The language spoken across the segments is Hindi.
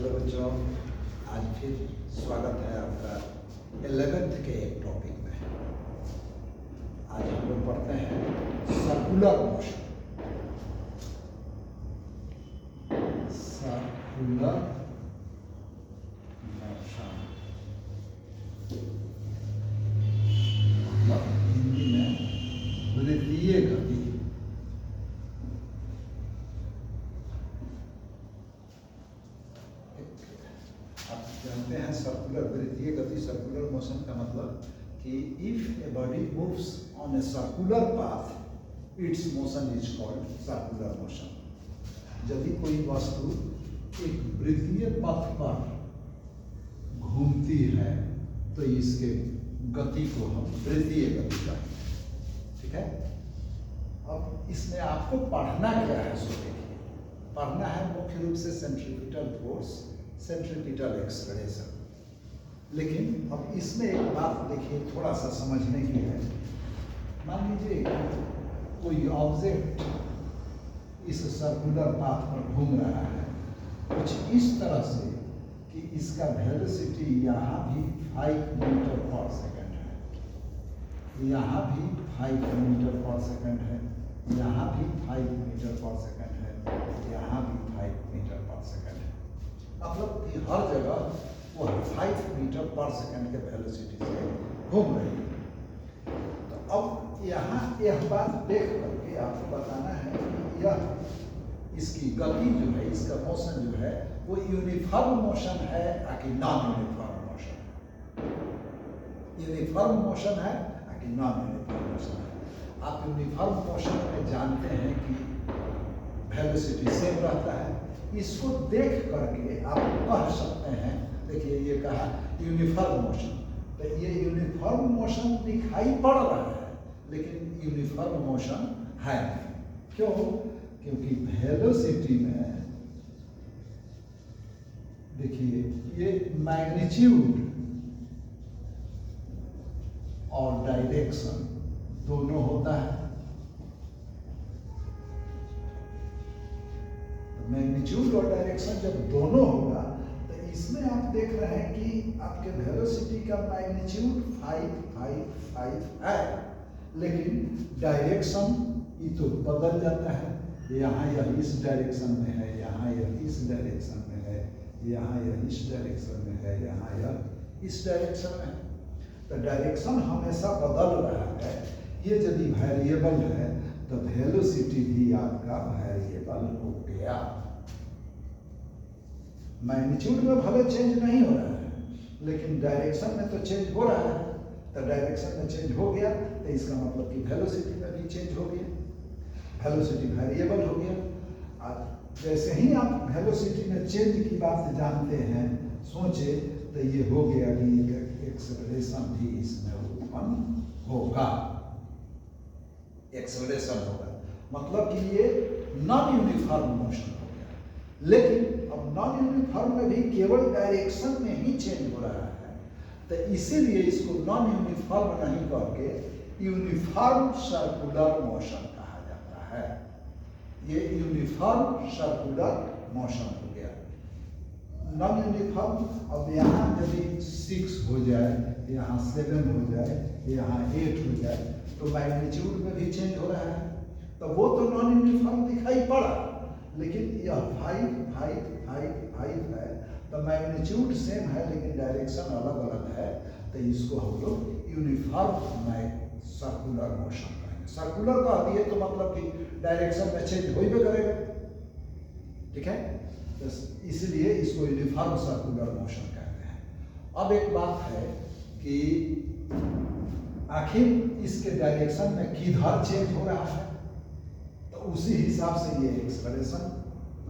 हेलो बच्चों, आज फिर स्वागत है आपका 11th के एक टॉपिक में। आज हम लोग पढ़ते हैं सर्कुलर मोशन। सर्कुलर मोशन मतलब हिंदी में वृत्तीय गति। जानते हैं सर्कुलर वृत्तीय गति, सर्कुलर मोशन का मतलब कि if a body moves on a circular path, it's motion is called circular motion. यदि कोई वस्तु एक वृत्तीय पथ पर घूमती है तो इसके गति को हम वृत्तीय गति कहेंगे। ठीक है। अब इसमें आपको पढ़ना क्या है, सो देखिए। पढ़ना है मुख्य रूप से सेंट्रीपिटल फोर्स, सेंट्रीपिटल एक्सेलरेशन। लेकिन अब इसमें एक बात देखिए, थोड़ा सा समझने की है। मान लीजिए कोई ऑब्जेक्ट इस सर्कुलर पाथ पर घूम रहा है कुछ इस तरह से कि इसका वेलोसिटी यहाँ भी 5 मीटर पर सेकंड है, यहाँ भी 5 मीटर पर सेकंड है, यहाँ भी 5 मीटर पर सेकंड है, यहाँ भी 5 मीटर पर सेकंड है। मतलब कि हर जगह वो 5 मीटर पर सेकंड के वेलोसिटी से घूम रही है। तो अब यहाँ यह बात देख करके आपको बताना है कि यह इसकी गति जो है, इसका मोशन जो है वो यूनिफॉर्म मोशन है कि नॉन यूनिफॉर्म मोशन है। यूनिफॉर्म मोशन है कि नॉन यूनिफॉर्म मोशन है। आप यूनिफॉर्म मोशन में जानते हैं कि वेलोसिटी सेम रहता है। इसको देख करके आप कह सकते हैं, देखिए ये कहा यूनिफॉर्म मोशन, तो ये यूनिफॉर्म मोशन दिखाई पड़ रहा है लेकिन यूनिफॉर्म मोशन है नहीं। क्यों? क्योंकि वेलोसिटी में देखिए ये मैग्नीट्यूड और डायरेक्शन दोनों होता है। मैग्नीट्यूड और डायरेक्शन जब दोनों होगा तो इसमें आप देख रहे हैं कि आपके वेलोसिटी का मैग्नीट्यूड 5 है, लेकिन डायरेक्शन ये तो बदल जाता है। यहाँ यह इस डायरेक्शन में है, यहाँ यह इस डायरेक्शन में है, यहाँ यह इस डायरेक्शन में है, यहाँ यह इस डायरेक्शन में है। तो डायरेक्शन हमेशा बदल रहा है। ये यदि वेरिएबल है तो वेलोसिटी भी आपका वेरिएबल हो गया। मैग्नीट्यूड में भले चेंज नहीं हो रहा है लेकिन डायरेक्शन में तो चेंज हो रहा है। तो डायरेक्शन में चेंज हो गया तो इसका मतलब कि वेलोसिटी में भी चेंज हो गया, वेलोसिटी वेरिएबल हो गया। जैसे ही आप वेलोसिटी में चेंज की बात जानते हैं, सोचे तो ये हो गया कि एक्सेलरेशन भी इसमें उत्पन्न होगा, एक्सेलरेशन होगा। मतलब कि ये नॉन यूनिफॉर्म मोशन हो गया। लेकिन अब नॉन यूनिफॉर्म में भी केवल डायरेक्शन में ही चेंज हो रहा है, तो इसीलिए इसको नॉन यूनिफॉर्म नहीं करके यूनिफॉर्म सर्कुलर मोशन कहा जाता है। ये यूनिफॉर्म सर्कुलर मोशन हो गया। नॉन यूनिफॉर्म, अब यहाँ यदि 6 हो जाए, यहाँ 7 हो जाए, यहाँ 8 हो जाए तो मैग्नीट्यूड में भी चेंज हो रहा है। तो वो तो नॉन यूनिफॉर्म दिखाई पड़ा, लेकिन यह 5 है तो मैग्नीट्यूड सेम है लेकिन डायरेक्शन अलग अलग है। तो इसको हम लोग यूनिफॉर्म सर्कुलर मोशन कहेंगे। सर्कुलर कह दिए तो मतलब कि डायरेक्शन में चेंज हो ही करेगा। ठीक है, तो इसलिए इसको यूनिफॉर्म सर्कुलर मोशन कहते हैं। अब एक बात है कि आखिर इसके डायरेक्शन में किधर चेंज हो रहा है, तो उसी हिसाब से ये एक्सेलरेशन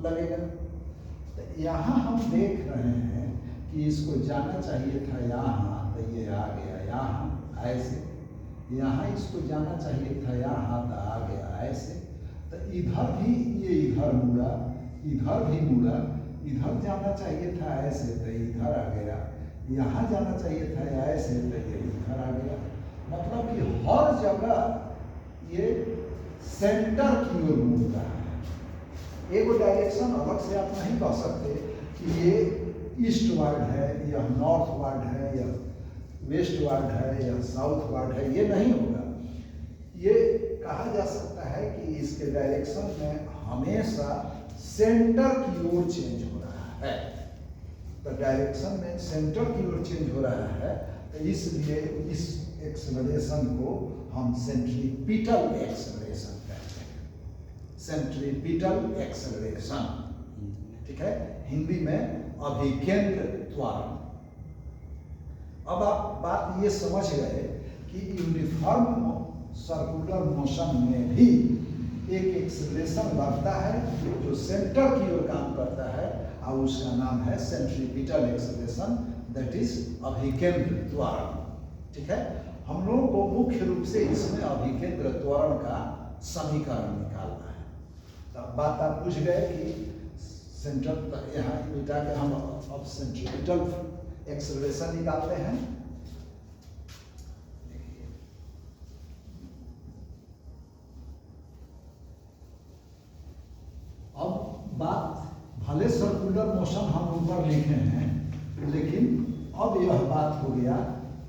लगेगा। तो यहाँ हम देख रहे हैं कि इसको जाना चाहिए था यहाँ, तो ये आ गया यहाँ ऐसे। यहाँ इसको जाना चाहिए था यहाँ, तो आ गया ऐसे। तो इधर भी ये इधर मुड़ा, इधर भी मुड़ा, इधर जाना चाहिए था ऐसे तो इधर आ गया, यहाँ जाना चाहिए था ऐसे तो ये इधर आ गया। मतलब कि हर जगह ये सेंटर की ओर मुड़ रहा है। एक डायरेक्शन अलग से आप नहीं कह सकते कि ये ईस्ट वार्ड है या नॉर्थ वार्ड है या वेस्ट वार्ड है या साउथ वार्ड है, ये नहीं होगा। ये कहा जा सकता है कि इसके डायरेक्शन में हमेशा सेंटर की ओर चेंज हो रहा है। तो डायरेक्शन में सेंटर की ओर चेंज हो रहा है, तो इसलिए इस एक्सेलरेशन को हम सेंट्रीपिटल एक्सेलरेशन कहते हैं। सेंट्रीपिटल एक्सेलरेशन, ठीक है, हिंदी में अभिकेंद्र त्वरण। अब आप बात ये समझ गए कि यूनिफॉर्म सर्कुलर मोशन में भी एक एक्सेलरेशन लगता है जो सेंटर की ओर काम करता है, और उसका नाम है सेंट्रीपिटल एक्सेलरेशन, दैट इज अभिकेंद्र त्वरण। ठीक है, हम लोगों को मुख्य रूप से इसमें अभिकेंद्र त्वरण का समीकरण निकालना है। तब बात आप पूछ गए कि सेंटर, यहाँ मिटा के हम अब सेंट्रीपिटल एक्सेलरेशन निकालते हैं। अब बात, भले सर्कुलर मोशन हम ऊपर लिखे हैं, लेकिन अब यह बात हो गया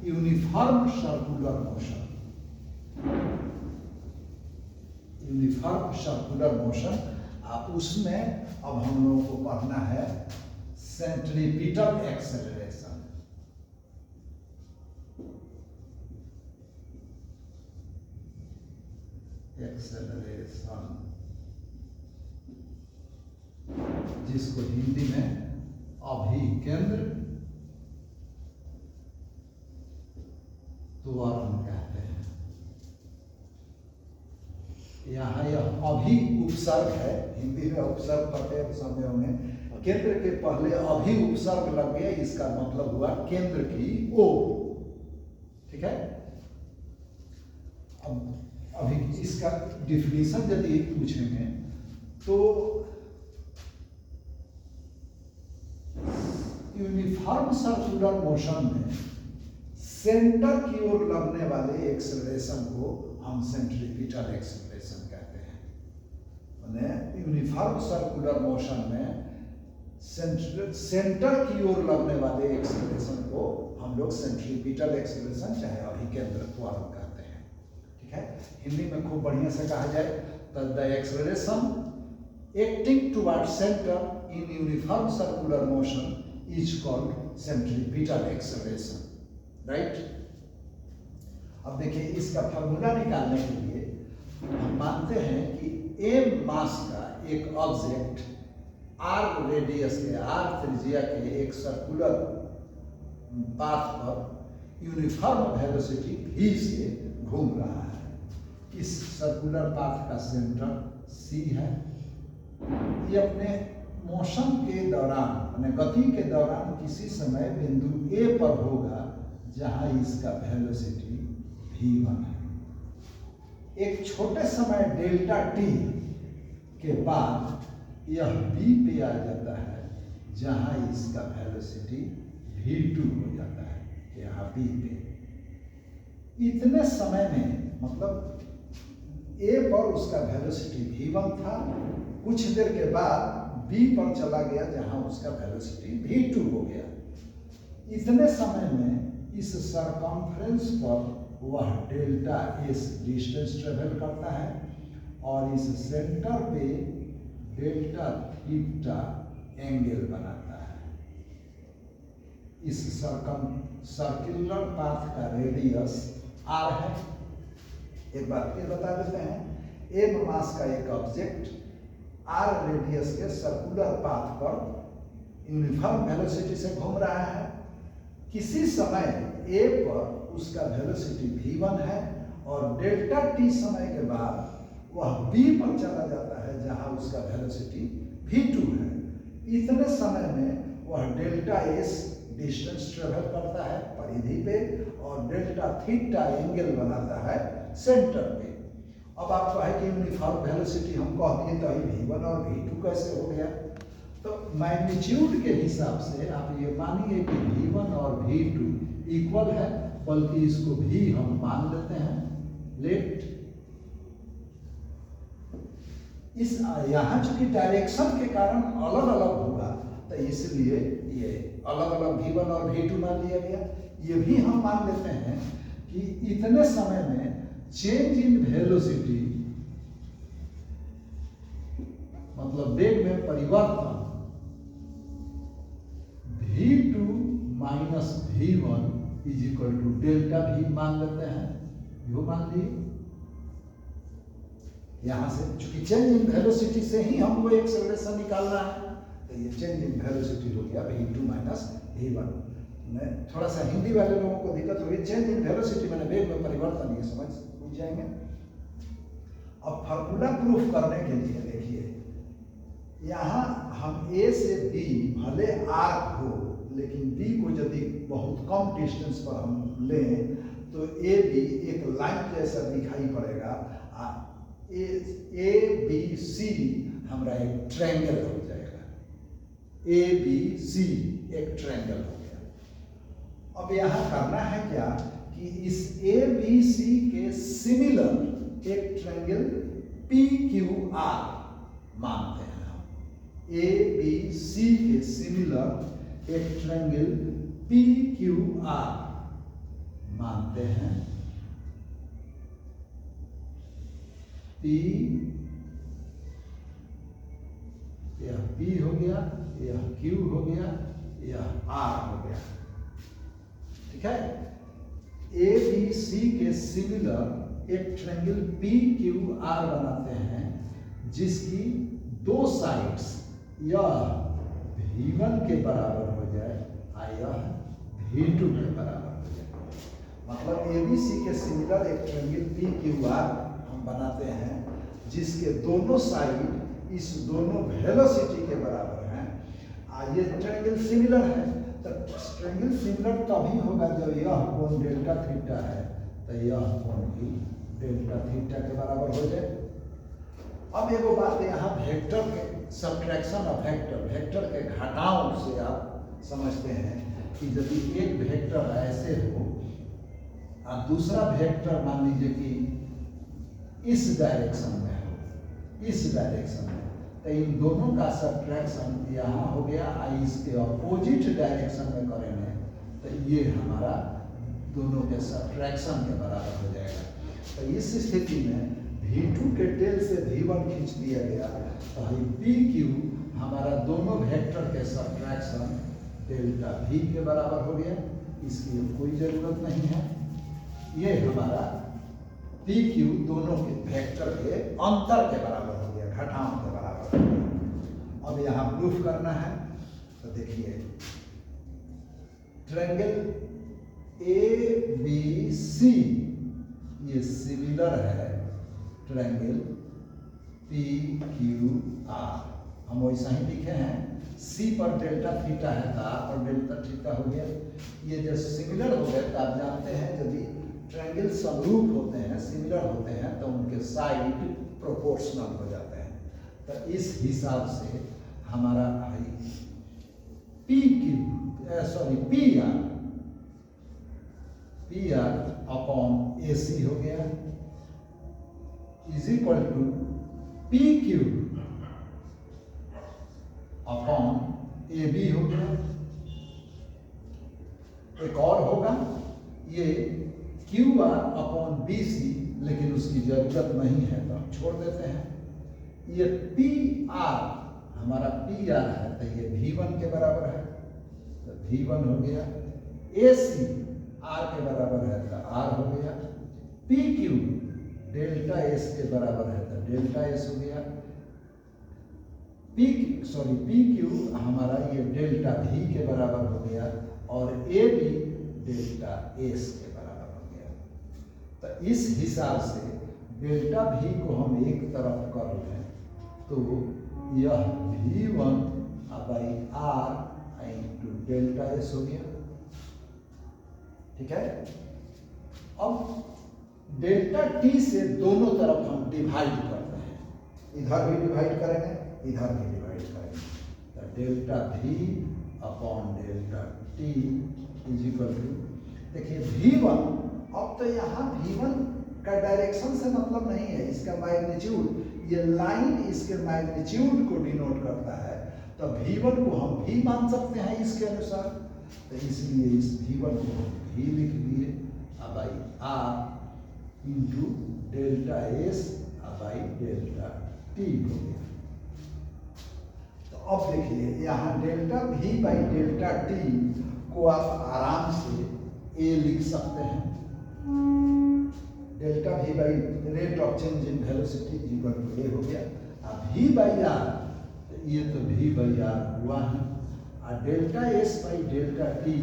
uniform circular motion. Uniform circular motion, उसमें अब हम लोगों को पढ़ना है सेंट्रीपिटल एक्सेलरेशन। एक्सेलरेशन जिसको हिंदी में अभिकेंद्र त्वरण कहते हैं। यहाँ यह अभि उपसर्ग है, हिंदी में उपसर्ग पढ़ते हैं समझे होंगे। केंद्र के पहले अभि उपसर्ग लग गया, इसका मतलब हुआ केंद्र की ओर। ठीक है, अब अभी इसका डिफिनीशन यदि पूछेंगे तो यूनिफॉर्म सर्कुलर मोशन में सेंटर की ओर लगने वाले एक्सेलरेशन को हम सेंट्रीपिटल एक्सेलरेशन कहते हैं। माने यूनिफॉर्म सर्कुलर मोशन में सेंटर की ओर लगने वाले एक्सेलरेशन को हम लोग सेंट्रीपिटल एक्सेलरेशन चाहे अभिकेंद्र त्वरण कहते हैं। ठीक है, हिंदी में खूब बढ़िया से कहा जाए तो the acceleration acting toward centre in uniform circular motion is called centripetal acceleration. Right, अब देखिए इसका फॉर्मूला निकालने के लिए हम मानते हैं कि m मास का एक ऑब्जेक्ट r रेडियस के, r त्रिज्या के एक सर्कुलर पाथ पर यूनिफॉर्म वेलोसिटी v से घूम रहा है। इस सर्कुलर पाथ का सेंटर c है। ये अपने मोशन के दौरान, माने गति के दौरान किसी समय बिंदु A पर होगा जहां इसका वेलोसिटी v1 है। एक छोटे समय डेल्टा t के बाद यह B पे आ जाता है जहां इसका वेलोसिटी v2 हो जाता है, यहाँ B पे। इतने समय में मतलब A पर उसका वेलोसिटी v1 था, कुछ देर के बाद B पर चला गया जहां उसका वेलोसिटी v2 हो गया। इतने समय में इस सरकमफ्रेंस पर वह डेल्टा s डिस्टेंस ट्रेवल करता है और इस सेंटर पे डेल्टा थीटा एंगल बनाता है। इस सर्कुलर पाथ का रेडियस r है। एक बात ये बता देते हैं, m मास का एक ऑब्जेक्ट r रेडियस के सर्कुलर पाथ पर यूनिफॉर्म वेलोसिटी से घूम रहा है। किसी समय a पर उसका वेलोसिटी v1 है और डेल्टा t समय के बाद वह b पर चला जाता है जहां उसका वेलोसिटी v2 है। इतने समय में वह डेल्टा s डिस्टेंस ट्रेवल करता है परिधि पे और डेल्टा थीटा एंगल बनाता है सेंटर पे। अब आप कहे कि यूनिफॉर्म वेलोसिटी हम कह दिए तो v1 और v2 कैसे हो गया? तो मैग्नीट्यूड के हिसाब से आप ये मानिए कि v1 और v2 इक्वल है, बल्कि इसको भी हम मान लेते हैं। लेट इस यहाँ चूंकि डायरेक्शन के कारण अलग अलग होगा तो इसलिए ये अलग अलग V1 और V2 मान लिया गया। ये भी हम मान लेते हैं कि इतने समय में चेंज इन वेलोसिटी मतलब वेग में परिवर्तन V2 minus V1 is equal to delta V मान लेते हैं, यो मान लिए। यहां से चूंकि चेंज इन वेलोसिटी से ही हमको एक्सेलरेशन निकालना है, तो ये चेंज इन वेलोसिटी हो गया V2 माइनस V1। मैं थोड़ा सा हिंदी वाले लोगों को दिक्कत होगी, चेंज इन वेलोसिटी मैंने वेग में परिवर्तन, ये समझ पूछ जाएंगे। अब फार्मूला प्रूफ करने के लिए देखिए, यहाँ हम A से B भले आर्क हो, लेकिन B को यदि बहुत कम डिस्टेंस पर हम लें तो ए बी एक लाइन जैसा दिखाई पड़ेगा। ए बी सी हमारा एक ट्रायंगल हो जाएगा, ए बी सी एक ट्रायंगल हो गया। अब यहाँ करना है क्या कि इस ए बी सी के सिमिलर एक ट्रायंगल पी क्यू आर मानते हैं हम। ए बी सी के सिमिलर एक ट्रायंगल पी क्यू आर मानते हैं। पी यह पी हो गया, यह क्यू हो गया, यह आर हो गया। ठीक है, ए बी सी के सिमिलर एक ट्रायंगल पी क्यू आर बनाते हैं, जिसकी दो साइड्स यह V1 के बराबर हो जाए और यह V2 के बराबर हो जाए। मतलब ABC के सिमिलर एक ट्रायंगल पी क्यू आर हम बनाते हैं, जिसके दोनों साइड इस दोनों वेलोसिटी के बराबर हैं। ये ट्रायंगल सिमिलर है, तो ट्रायंगल सिमिलर तभी होगा जब यह कोण डेल्टा थीटा है, तो यह कोण भी डेल्टा थीटा के बराबर हो जाए। अब एगो बात यहाँ वेक्टर के सब्ट्रैक्शन ऑफ वेक्टर के घटाव से आप समझते हैं कि यदि एक वेक्टर ऐसे हो और दूसरा वेक्टर मान लीजिए कि इस डायरेक्शन में हो, इस डायरेक्शन में, तो इन दोनों का सब्ट्रैक्शन यहाँ हो गया, इसके अपोजिट डायरेक्शन में करेंगे तो ये हमारा दोनों के सब्ट्रैक्शन के बराबर हो जाएगा। तो इस स्थिति में V2 के टेल से V1 खींच दिया गया, तो पी क्यू हमारा दोनों वेक्टर के सब्ट्रैक्शन डेल्टा V के बराबर हो गया। इसकी कोई जरूरत नहीं है, ये हमारा पी क्यू दोनों के वेक्टर के अंतर के बराबर हो गया, घटाव के बराबर हो गया। अब यहाँ प्रूफ करना है, तो देखिए ट्रायंगल ए बी सी ये सिमिलर है ट्रायंगल पी क्यू आर। हम वैसा ही लिखे हैं, सी पर डेल्टा थीटा है तो आर पर डेल्टा थीटा हो गया। ये जब सिमिलर हो गए तो आप जानते हैं यदि ट्रायंगल समरूप होते हैं, सिमिलर होते हैं, तो उनके साइड प्रोपोर्शनल हो जाते हैं। तो इस हिसाब से हमारा P Q sorry P R upon A C हो गया is equal to P Q upon A B हो गया। एक और होगा ये Q R upon B C, लेकिन उसकी जरूरत नहीं है तो हम छोड़ देते हैं। ये पी आर हमारा पी आर है तो ये V1 के बराबर है, तो V1 हो गया। ए सी आर के बराबर है तो आर हो गया। पी क्यू डेल्टा एस के बराबर है तो डेल्टा एस हो गया। पी क्यू हमारा ये डेल्टा V के बराबर हो गया और ए बी डेल्टा एस के बराबर हो गया। तो इस हिसाब से डेल्टा V को हम एक तरफ कर लें तो यह V1 by R into delta S हो गया। ठीक है, अब डेल्टा टी से दोनों तरफ हम डिवाइड करते हैं, इधर भी डिवाइड करेंगे, इधर भी डिवाइड करेंगे, तो delta V upon delta T is equal to, देखिए V1, अब तो यहाँ V1 का डायरेक्शन से मतलब नहीं है, इसका मैग्नीट्यूड, ये लाइन इसके मैग्नीट्यूड को डिनोट करता है। तो V1 को हम V मान सकते हैं इसके अनुसार, तो इसलिए इस V1 को हम V लिख दिए by R into delta S by delta T हो गया। तो अब देखिए यहाँ delta V by delta T को आप आराम से A लिख सकते हैं, delta V by rate of change in velocity equal to A हो गया। अब V बाई R, ये तो V बाई R हुआ है, और delta S by delta T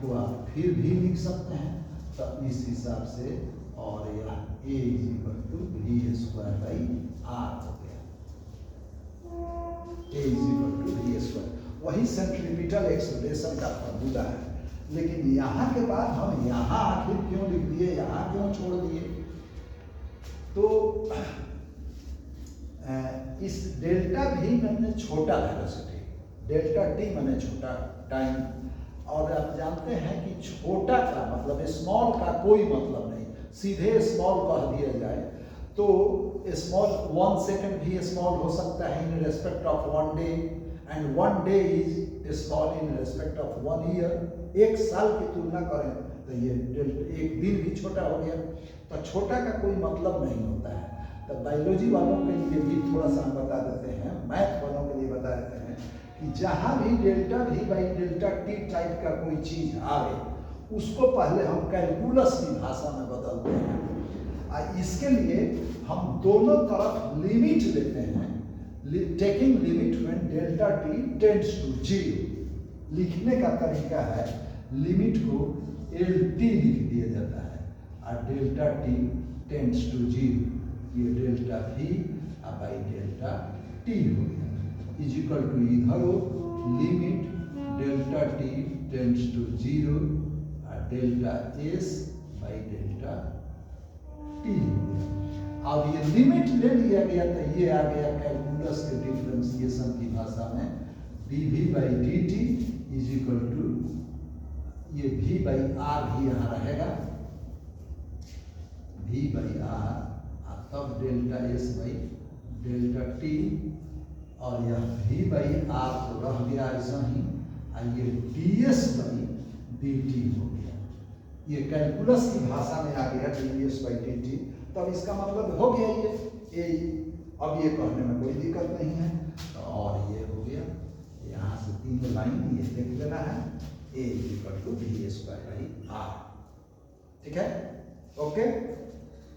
को आप फिर भी लिख सकते हैं, तो इस हिसाब से, और यह A equal to V square by R हो गया। A equal to V square वही सेंट्रीपिटल एक्सेलरेशन का फॉर्मूला है, लेकिन यहाँ के बाद हम यहाँ आखिर क्यों लिख दिए, यहाँ क्यों छोड़ दिए? तो इस डेल्टा V मैंने छोटा वेलोसिटी, डेल्टा T मैंने छोटा टाइम, और आप जानते हैं कि छोटा का मतलब स्मॉल का कोई मतलब नहीं, सीधे स्मॉल कह दिया जाए तो स्मॉल 1 सेकंड भी स्मॉल हो सकता है in respect of 1 day, and 1 day is small in respect of 1 year. एक साल की तुलना करें तो ये एक दिन भी छोटा हो गया, तो छोटा का कोई मतलब नहीं होता है। तो बायोलॉजी वालों के लिए भी थोड़ा सा हम बता देते हैं, मैथ वालों के लिए बता देते हैं कि जहाँ भी delta V by delta T type का कोई चीज आए उसको पहले हम कैलकुलस की भाषा में बदलते हैं, और इसके लिए हम दोनों तरफ लिमिट लेते हैं, taking limit when delta T tends to 0। लिखने का तरीका है लिमिट को LT लिख दिया जाता है, और डेल्टा T टेंड्स टू 0, ये delta V by delta T हो गया, इज इक्वल टू इधर हो limit delta T tends to 0 और delta S by delta T हो गया। अब ये लिमिट ले लिया गया तो ये आ गया कैलकुलस के डिफरेंशिएशन की भाषा में dV by dt is equal to, ये V बाई R भी यहाँ रहेगा, V बाई R, तब delta S by delta T, और यह V बाई R तो रह गया ऐसा ही, और ये ds बाई dt हो गया। ये कैलकुलस की भाषा में आ गया ds बाई dt, तब इसका मतलब हो गया ये अब ये कहने में कोई दिक्कत नहीं है। तो और ये हो गया, यहाँ से 3 लाइन ये देख लेना है, A equal to V square by R, ठीक है, ओके।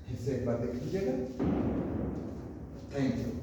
फिर से एक बार देख लीजिएगा, थैंक यू।